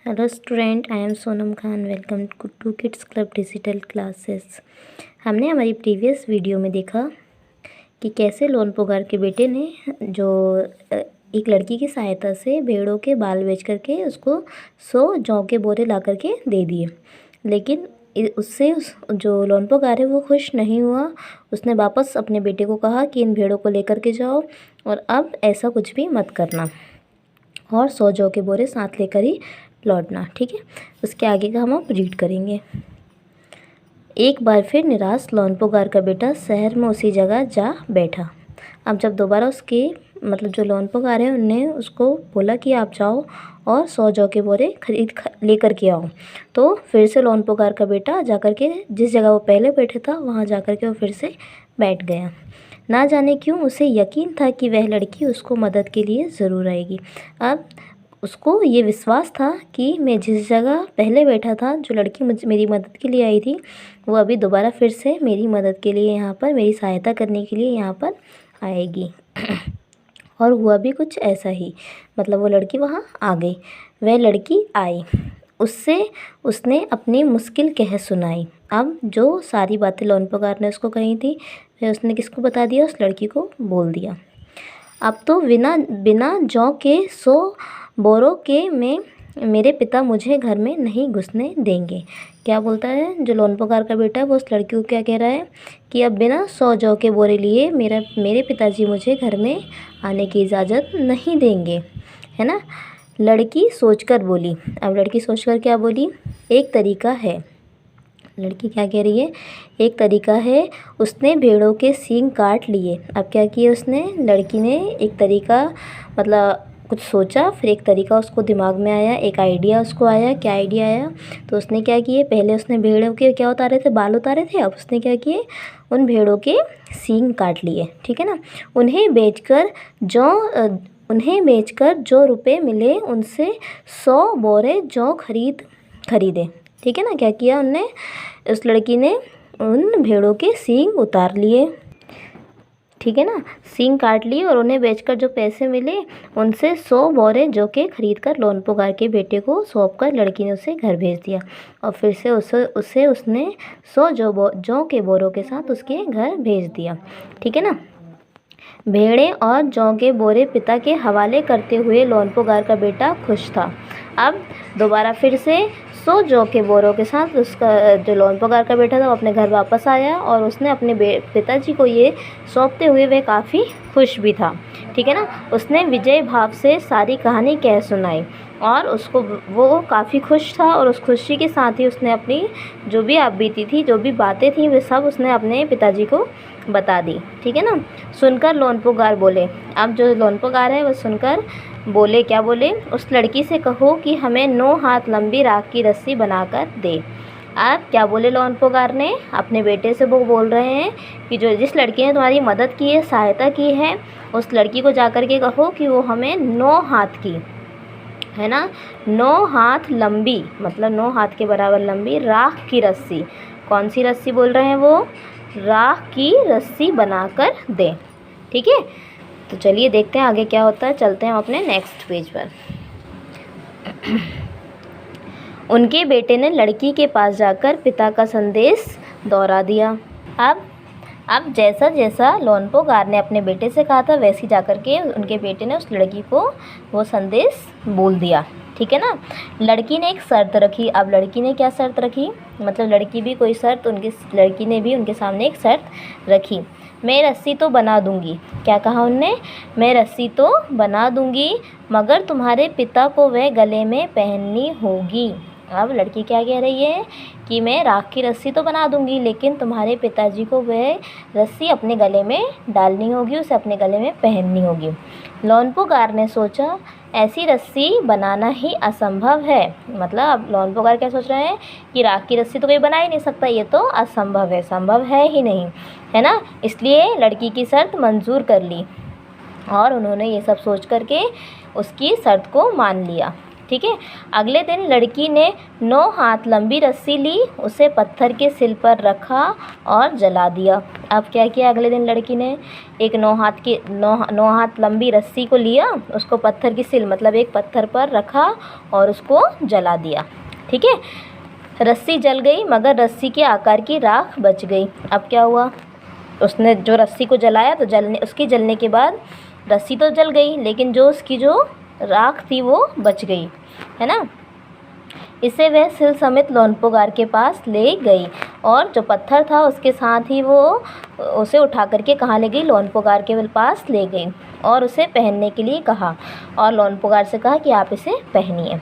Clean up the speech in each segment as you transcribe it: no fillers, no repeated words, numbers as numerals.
Hello student, I am Sonam Khan. Welcome to kids club digital classes. हमने हमारी previous video में देखा कि कैसे लोन पोगार के बेटे ने जो एक लड़की की सहायता से भेड़ों के बाल बेच करके उसको 100 जौ के बोरे ला करके दे दिए। लेकिन उससे जो लोन पोगार है वो खुश नहीं हुआ। उसने वापस अपने बेटे को कहा कि इन भेड़ों को लेकर के जाओ और अब ऐसा कुछ भी मत करना और 100 जौ के बोरे साथ लेकर ही लौटना। ठीक है, उसके आगे का हम अब रीड करेंगे। एक बार फिर निराश लोन पोगार का बेटा शहर में उसी जगह जा बैठा। अब जब दोबारा उसके जो लोन पोगार है उनने उसको बोला कि आप जाओ और 100 जौ के बोरे लेकर के आओ, तो फिर से लोन पोगार का बेटा जाकर के जिस जगह वो पहले बैठा था वहाँ जाकर के वो फिर से बैठ गया। ना जाने क्यों उसे यकीन था कि वह लड़की उसको मदद के लिए ज़रूर आएगी। अब उसको ये विश्वास था कि मैं जिस जगह पहले बैठा था, जो लड़की मेरी मदद के लिए आई थी, वो अभी दोबारा फिर से मेरी मदद के लिए यहाँ पर, मेरी सहायता करने के लिए यहाँ पर आएगी। और हुआ भी कुछ ऐसा ही, वो लड़की वहाँ आ गई। वह लड़की आई, उसने अपनी मुश्किल कह सुनाई। अब जो सारी बातें लोन पोगार ने उसको कही थी वह उसने किसको बता दिया, उस लड़की को बोल दिया। अब तो बिना जौ के 100 बोरों के में मेरे पिता मुझे घर में नहीं घुसने देंगे। क्या बोलता है जो लोन पोगार का बेटा है, वो उस लड़की को क्या कह रहा है कि अब बिना 100 जौ के बोरे लिए मेरे पिताजी मुझे घर में आने की इजाज़त नहीं देंगे, है ना। लड़की सोचकर बोली। अब लड़की सोचकर क्या बोली, एक तरीका है। लड़की क्या कह रही है, एक तरीका है। उसने भेड़ों के सींग काट लिए। अब क्या किया उसने, लड़की ने एक तरीका कुछ सोचा, फिर एक तरीका उसको दिमाग में आया, एक आइडिया उसको आया। क्या आइडिया आया, तो उसने क्या किए, पहले उसने भेड़ों के क्या उतारे थे, बाल उतारे थे। अब उसने क्या किए, उन भेड़ों के सींग काट लिए। ठीक है ना। उन्हें बेचकर जो रुपए मिले उनसे 100 बोरे जौ खरीदे। ठीक है ना। क्या किया उनने, उस लड़की ने उन भेड़ों के सींग उतार लिए। ठीक है ना, सींग काट लिए और उन्हें बेचकर जो पैसे मिले उनसे 100 बोरे जौ के खरीद कर लोन पोगार के बेटे को सौंप कर लड़की ने उसे घर भेज दिया। और फिर से उसने 100 जौ के बोरों के साथ उसके घर भेज दिया। ठीक है ना। भेड़ें और जौ के बोरे पिता के हवाले करते हुए लोन पोगार का बेटा खुश था। अब दोबारा फिर से 100 जौ के बोरों के साथ उसका जो लोन पोगार का बेटा था वो अपने घर वापस आया और उसने अपने पिताजी को ये सौंपते हुए वह काफ़ी खुश भी था। ठीक है ना। उसने विजय भाव से सारी कहानी कह सुनाई और वो काफ़ी खुश था और उस खुशी के साथ ही उसने अपनी जो भी आप बीती थी, जो भी बातें थी, वे सब उसने अपने पिताजी को बता दी। ठीक है ना। सुनकर लोन पोगार बोले। अब जो लोन पोगार है वो सुनकर बोले, क्या बोले, उस लड़की से कहो कि हमें 9 हाथ लंबी राख की रस्सी बनाकर दे। अब क्या बोले लोन पोगार ने अपने बेटे से, वो बोल रहे हैं कि जिस लड़की ने तुम्हारी मदद की है, सहायता की है, उस लड़की को जाकर के कहो कि वो हमें 9 हाथ की, है ना, 9 हाथ लंबी, 9 हाथ के बराबर लंबी राख की रस्सी। कौन सी रस्सी बोल रहे हैं, वो राख की रस्सी बनाकर दे। ठीक है, तो चलिए देखते हैं आगे क्या होता है। चलते हैं अपने नेक्स्ट पेज पर। उनके बेटे ने लड़की के पास जाकर पिता का संदेश दोहरा दिया। अब जैसा जैसा लोन पोगार ने अपने बेटे से कहा था वैसे ही जाकर के उनके बेटे ने उस लड़की को वो संदेश बोल दिया। ठीक है ना। लड़की ने एक शर्त रखी। अब लड़की ने क्या शर्त रखी, लड़की भी कोई शर्त, लड़की ने भी उनके सामने एक शर्त रखी। मैं रस्सी तो बना दूंगी। क्या कहा उनने, मैं रस्सी तो बना दूंगी मगर तुम्हारे पिता को वह गले में पहननी होगी। अब लड़की क्या कह रही है कि मैं राख की रस्सी तो बना दूंगी लेकिन तुम्हारे पिताजी को वह रस्सी अपने गले में डालनी होगी, उसे अपने गले में पहननी होगी। लोन पोगार ने सोचा ऐसी रस्सी बनाना ही असंभव है। अब लोन पोगार क्या सोच रहे हैं कि राख की रस्सी तो कोई बना ही नहीं सकता, ये तो असंभव है, संभव है ही नहीं, है ना। इसलिए लड़की की शर्त मंजूर कर ली और उन्होंने ये सब सोच करके उसकी शर्त को मान लिया। ठीक है। अगले दिन लड़की ने 9 हाथ लंबी रस्सी ली, उसे पत्थर के सिल पर रखा और जला दिया। अब क्या किया अगले दिन लड़की ने, एक 9 हाथ लंबी रस्सी को लिया, उसको पत्थर की सिल मतलब एक पत्थर पर रखा और उसको जला दिया। ठीक है। रस्सी जल गई मगर रस्सी के आकार की राख बच गई। अब क्या हुआ, उसने जो रस्सी को जलाया तो उसकी जलने के बाद रस्सी तो जल गई, लेकिन जो उसकी जो राख थी वो बच गई, है ना। इसे वह सिल समेत लोनपोगार के पास ले गई और जो पत्थर था उसके साथ ही वो उसे उठा करके कहाँ ले गई, लोनपोगार के पास ले गई और उसे पहनने के लिए कहा और लोनपोगार से कहा कि आप इसे पहनिए।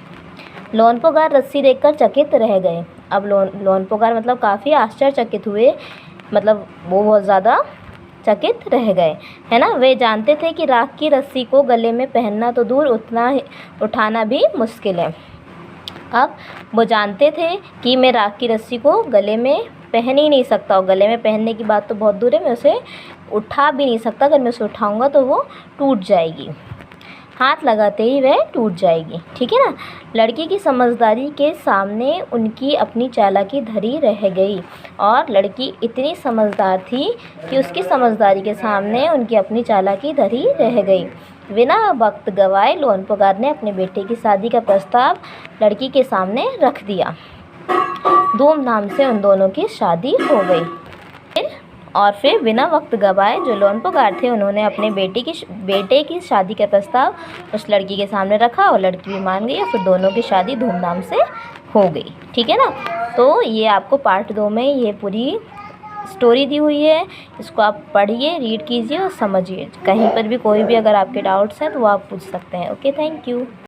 लोनपोगार रस्सी देखकर चकित रह गए। अब लोनपोगार मतलब काफ़ी आश्चर्यचकित हुए, मतलब वो बहुत ज़्यादा चकित रह गए, है ना। वे जानते थे कि राख की रस्सी को गले में पहनना तो दूर उठाना भी मुश्किल है। अब वो जानते थे कि मैं राख की रस्सी को गले में पहन ही नहीं सकता, और गले में पहनने की बात तो बहुत दूर है, मैं उसे उठा भी नहीं सकता। अगर मैं उसे उठाऊंगा तो वो टूट जाएगी, हाथ लगाते ही वह टूट जाएगी। ठीक है ना। लड़की की समझदारी के सामने उनकी अपनी चालाकी धरी रह गई, और लड़की इतनी समझदार थी कि उसकी समझदारी के सामने उनकी अपनी चालाकी धरी रह गई। बिना वक्त गवाए लोनपोगार ने अपने बेटे की शादी का प्रस्ताव लड़की के सामने रख दिया। धूमधाम से उन दोनों की शादी हो गई। फिर बिना वक्त गवाए जो लोनपोगार थे उन्होंने अपने बेटे की शादी का प्रस्ताव उस लड़की के सामने रखा और लड़की भी मान गई और फिर दोनों की शादी धूमधाम से हो गई। ठीक है ना। तो ये आपको पार्ट 2 में ये पूरी स्टोरी दी हुई है, इसको आप पढ़िए, रीड कीजिए और समझिए। कहीं पर भी कोई भी अगर आपके डाउट्स हैं तो वो आप पूछ सकते हैं। Okay, thank you.